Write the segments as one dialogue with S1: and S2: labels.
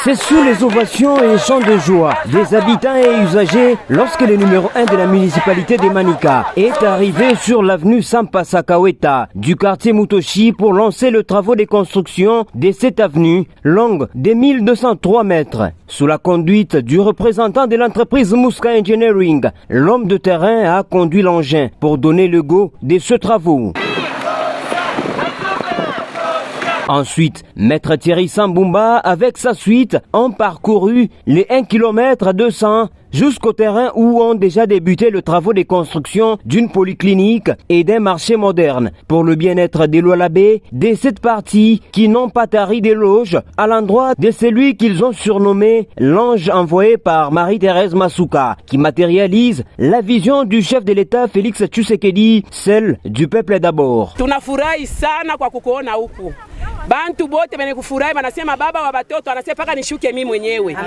S1: C'est sous les ovations et chants de joie des habitants et usagers lorsque le numéro 1 de la municipalité de Manika est arrivé sur l'avenue Sampasa Kaweta du quartier Mutoshi pour lancer le travaux de construction de cette avenue longue de 1203 mètres. Sous la conduite du représentant de l'entreprise Muska Engineering, l'homme de terrain a conduit l'engin pour donner le go de ce travaux. Ensuite, Maître Thierry Sambumba avec sa suite ont parcouru les 1 km 200 jusqu'au terrain où ont déjà débuté le travaux de construction d'une polyclinique et d'un marché moderne pour le bien-être des Lualabé de cette partie qui n'ont pas tari d'éloges à l'endroit de celui qu'ils ont surnommé l'ange envoyé par Marie-Thérèse Masuka qui matérialise la vision du chef de l'État Félix Tshisekedi, celle du peuple d'abord.
S2: Tunafurahi sana kwa kukuona huku. Bantu bote bene kufurahi banasema baba wa batoto anasema paka nishuke mimi mwenyewe.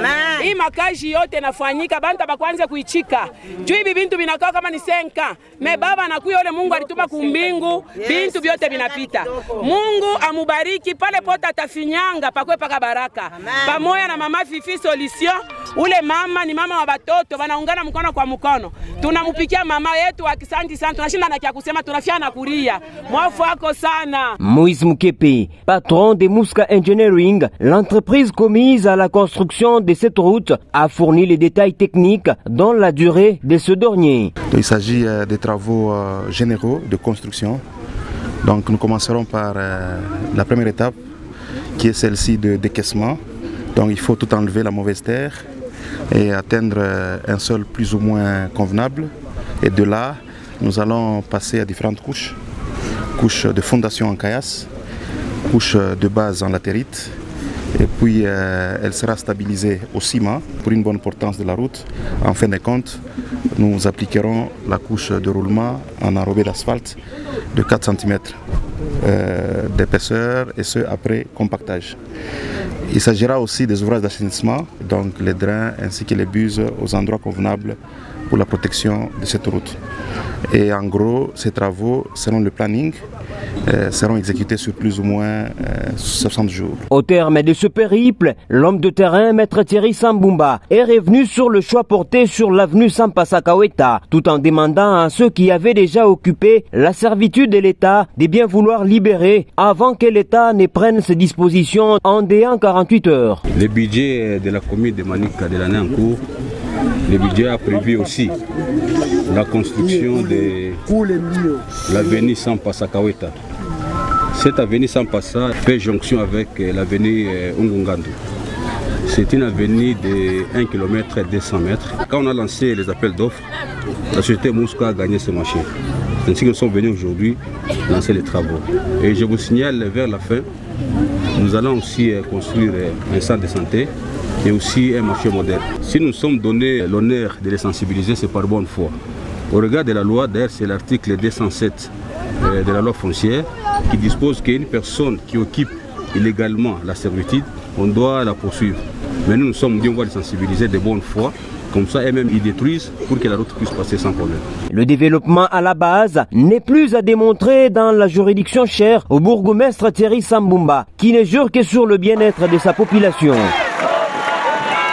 S2: Hii makazi yote nafanyika bantu bakwanze kuichika. Juu hivi bintu binakaa kama ni senka. Me baba anakuya yule Mungu alituma kumbingu, bintu vyote vinapita. Mungu amubariki pale pote atafinyanga pakwe paka baraka. Pamoja na mama Fifi Solution, ule mama ni mama wa batoto wanaungana mkono kwa mkono. Tunamupikia mama yetu akisanti sana. Tunashinda na kia kusema tunafia na kulia. Mwafu wako sana.
S1: Moïse Mukepe, patron de Muska Engineering, l'entreprise commise à la construction de cette route a fourni les détails techniques dont la durée de ce dernier.
S3: Il s'agit des travaux généraux de construction. Donc nous commencerons par la première étape qui est celle-ci de décaissement. Donc il faut tout enlever la mauvaise terre et atteindre un sol plus ou moins convenable. Et de là, nous allons passer à différentes couches. Couche de fondation en caillasse, couche de base en latérite, et puis elle sera stabilisée au ciment pour une bonne portance de la route. En fin de compte, nous appliquerons la couche de roulement en enrobé d'asphalte de 4 cm d'épaisseur, et ce après compactage. Il s'agira aussi des ouvrages d'assainissement, donc les drains ainsi que les buses aux endroits convenables pour la protection de cette route. Et en gros, ces travaux, selon le planning, seront exécutés sur plus ou moins 60 jours.
S1: Au terme de ce périple, l'homme de terrain, Maître Thierry Sambumba, est revenu sur le choix porté sur l'avenue Sampasa Kaweta, tout en demandant à ceux qui avaient déjà occupé la servitude de l'État de bien vouloir libérer avant que l'État ne prenne ses dispositions en dehors 48 heures.
S4: Le budget de la commune de Manika de l'année en cours, le budget a prévu aussi la construction de l'avenue Sampasa Kaweta. Cette avenue Sampasa fait jonction avec l'avenue Ungungandu. C'est une avenue de 1 km 200 mètres. Quand on a lancé les appels d'offres, la société Muska a gagné ce marché. Ainsi que nous sommes venus aujourd'hui lancer les travaux. Et je vous signale vers la fin, nous allons aussi construire un centre de santé et aussi un marché moderne. Si nous sommes donné l'honneur de les sensibiliser, c'est par bonne foi. Au regard de la loi, d'ailleurs c'est l'article 207 de la loi foncière qui dispose qu'une personne qui occupe illégalement la servitude, on doit la poursuivre. Mais nous sommes dit on va les sensibiliser de bonne foi, comme ça eux-mêmes ils détruisent pour que la route puisse passer sans problème.
S1: Le développement à la base n'est plus à démontrer dans la juridiction chère au bourgmestre Thierry Sambumba, qui ne jure que sur le bien-être de sa population.